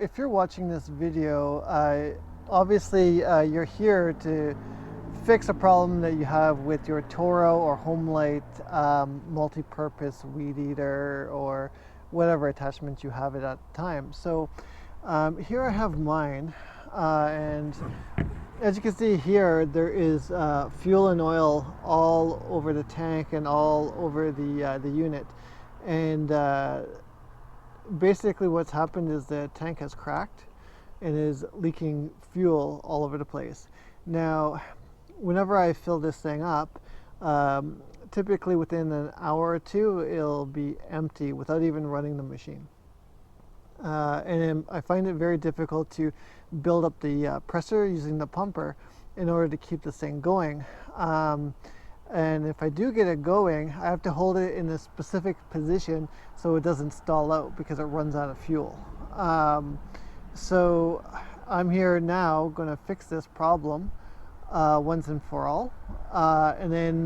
If you're watching this video, obviously you're here to fix a problem that you have with your Toro or Homelite multi-purpose weed eater or whatever attachment you have at that time. So here I have mine, and as you can see here, there is fuel and oil all over the tank and all over the unit, and basically what's happened is the tank has cracked and is leaking fuel all over the place. Now, whenever I fill this thing up, typically within an hour or two, it'll be empty without even running the machine. And I find it very difficult to build up the pressure using the pumper in order to keep this thing going. And if I do get it going, I have to hold it in a specific position so it doesn't stall out because it runs out of fuel. So I'm here now going to fix this problem once and for all. And then,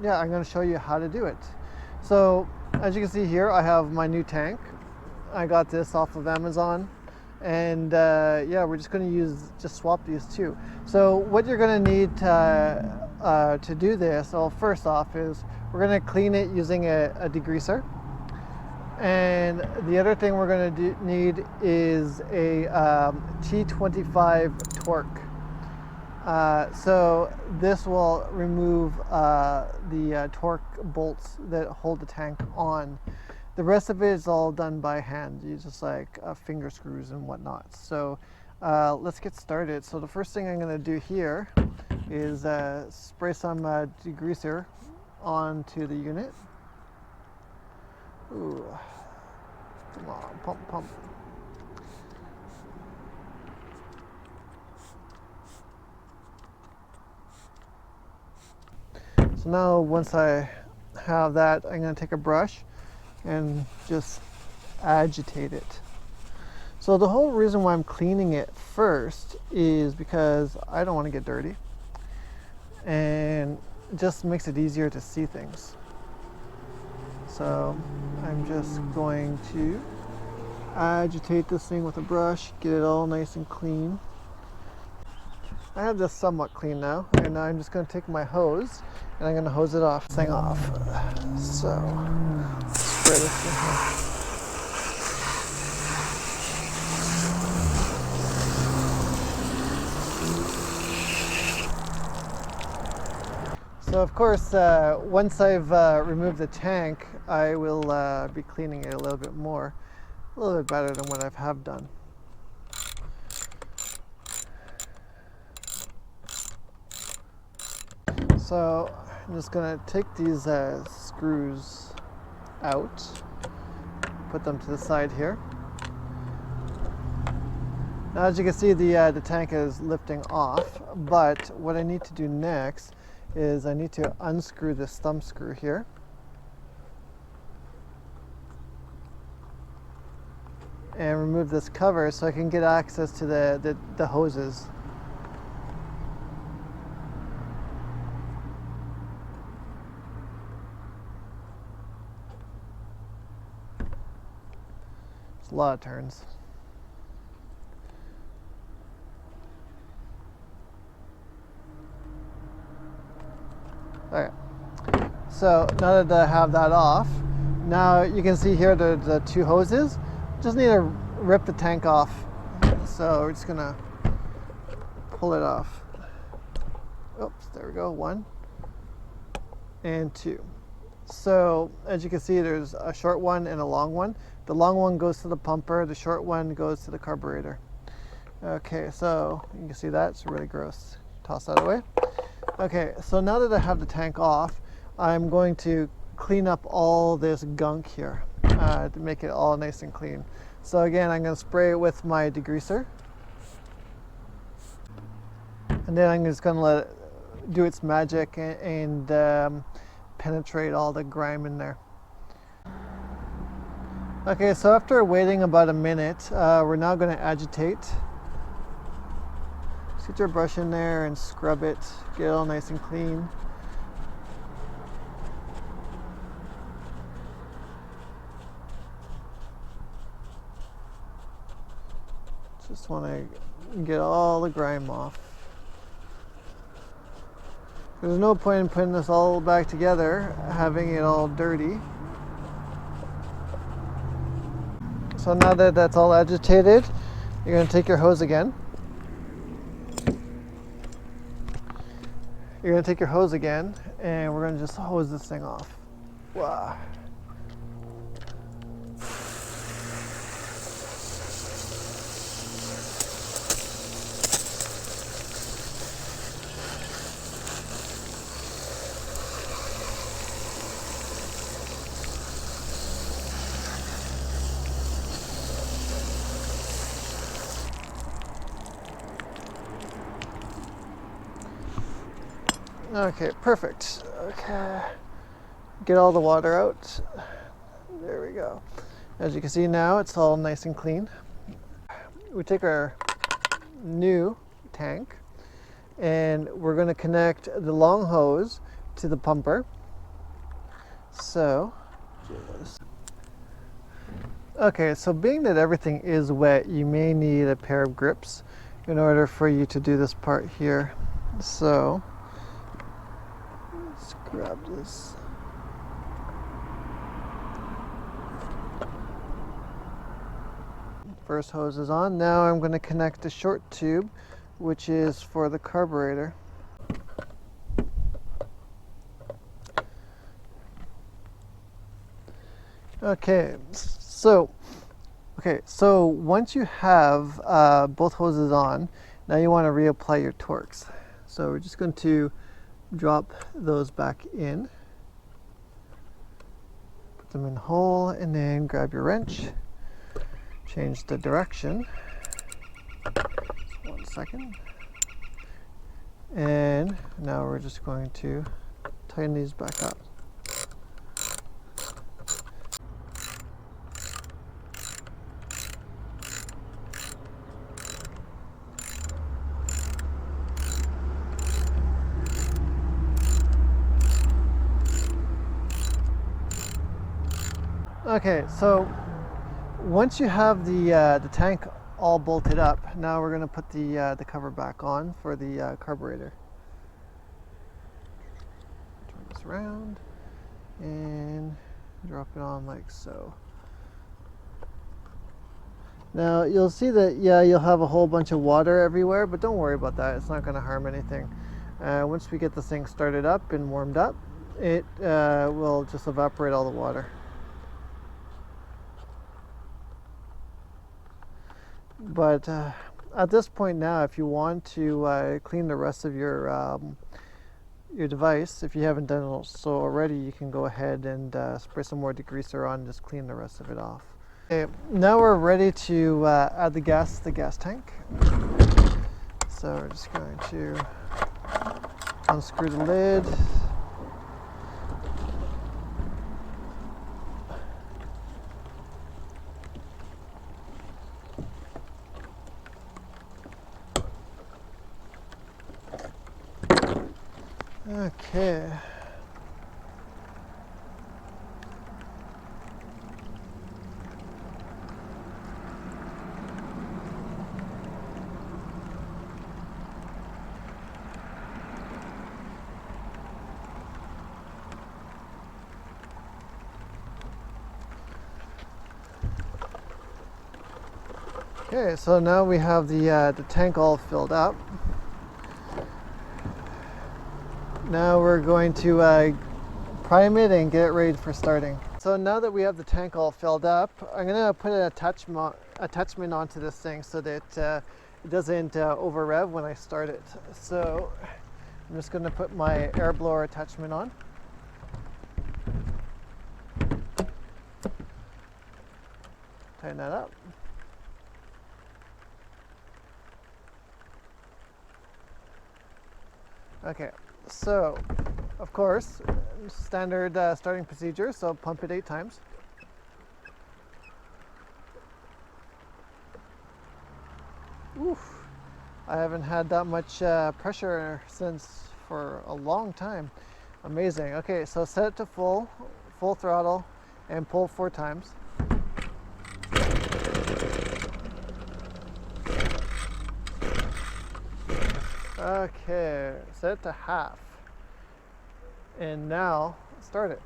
yeah, I'm going to show you how to do it. So as you can see here, I have my new tank. I got this off of Amazon. And yeah, we're just going to just swap these two. So what you're going to need to do this, well, first off is we're going to clean it using a degreaser. And the other thing we're going to need is a T25 torque. So this will remove the torque bolts that hold the tank on. The rest of it is all done by hand. You just like finger screws and whatnot. So let's get started. So the first thing I'm going to do here is spray some degreaser onto the unit. Ooh, come on, pump, pump. So now once I have that, I'm going to take a brush and just agitate it. So the whole reason why I'm cleaning it first is because I don't want to get dirty, and it just makes it easier to see things. So I'm just going to agitate this thing with a brush, get it all nice and clean. I have this somewhat clean now, and I'm just going to take my hose and I'm going to hose it off. Thing off. So spray this in here. So of course, once I've removed the tank, I will be cleaning it a little bit more, a little bit better than what I have done. So I'm just going to take these screws out, put them to the side here. Now as you can see, the tank is lifting off, but what I need to do next is I need to unscrew this thumb screw here. And remove this cover so I can get access to the hoses. It's a lot of turns. Okay, so now that I have that off, now you can see here the two hoses. Just need to rip the tank off. So we're just gonna pull it off. Oops, there we go, 1 and 2. So as you can see, there's a short one and a long one. The long one goes to the pumper, the short one goes to the carburetor. Okay, so you can see that, it's really gross. Toss that away. Okay, so now that I have the tank off, I'm going to clean up all this gunk here to make it all nice and clean. So again, I'm going to spray it with my degreaser. And then I'm just going to let it do its magic and penetrate all the grime in there. Okay, so after waiting about a minute, we're now going to agitate. Just get your brush in there and scrub it, get it all nice and clean. Just want to get all the grime off. There's no point in putting this all back together, having it all dirty. So now that that's all agitated, you're going to take your hose again. You're going to take your hose again, and we're going to just hose this thing off. Wow. Okay, perfect. Okay, get all the water out. There we go. As you can see now, it's all nice and clean. We take our new tank and we're going to connect the long hose to the pumper. So, okay, so being that everything is wet, you may need a pair of grips in order for you to do this part here. So, let's grab this. First hose is on. Now I'm going to connect the short tube, which is for the carburetor. Okay, so once you have both hoses on, now you want to reapply your Torx. So we're just going to drop those back in, put them in hole, and then grab your wrench, change the direction. Just 1 second. And now we're just going to tighten these back up. Okay, so once you have the tank all bolted up, now we're going to put the cover back on for the carburetor. Turn this around and drop it on like so. Now you'll see that, yeah, you'll have a whole bunch of water everywhere, but don't worry about that. It's not going to harm anything. Once we get this thing started up and warmed up, it will just evaporate all the water. But at this point now, if you want to clean the rest of your device, if you haven't done so already, you can go ahead and spray some more degreaser on and just clean the rest of it off. Okay, now we're ready to add the gas to the gas tank. So we're just going to unscrew the lid. Okay. Okay, so now we have the tank all filled up. Now we're going to prime it and get it ready for starting. So now that we have the tank all filled up, I'm going to put an attachment onto this thing so that it doesn't over rev when I start it. So I'm just going to put my air blower attachment on. Tighten that up. Okay, so of course, standard starting procedure, so pump it 8 times. Oof, I haven't had that much pressure for a long time. Amazing. Okay, so set it to full throttle and pull 4 times. Okay, set it to half. And now, start it.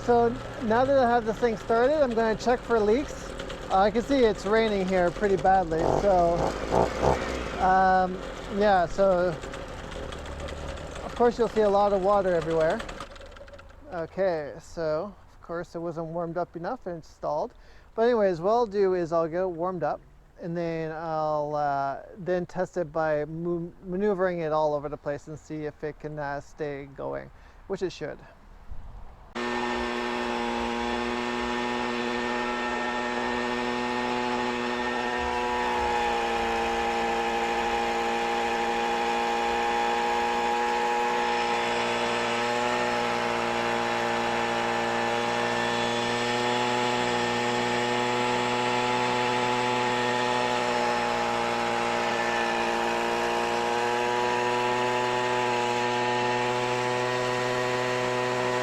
So now that I have this thing started, I'm going to check for leaks. I can see it's raining here pretty badly, so yeah, so of course you'll see a lot of water everywhere. Okay, so of course it wasn't warmed up enough and installed. But anyways, what I'll do is I'll get it warmed up, and then I'll then test it by maneuvering it all over the place and see if it can stay going, which it should.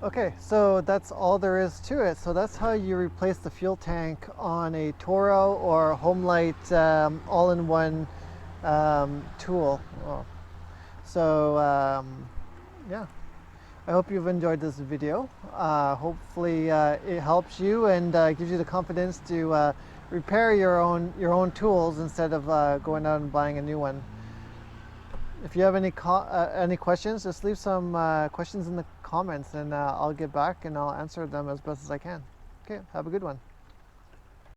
Okay, so that's all there is to it. So that's how you replace the fuel tank on a Toro or Homelite all-in-one tool. So yeah, I hope you've enjoyed this video. Hopefully it helps you and gives you the confidence to repair your own tools instead of going out and buying a new one. If you have any questions, just leave some questions in the comments, and I'll get back and I'll answer them as best as I can. Okay, have a good one.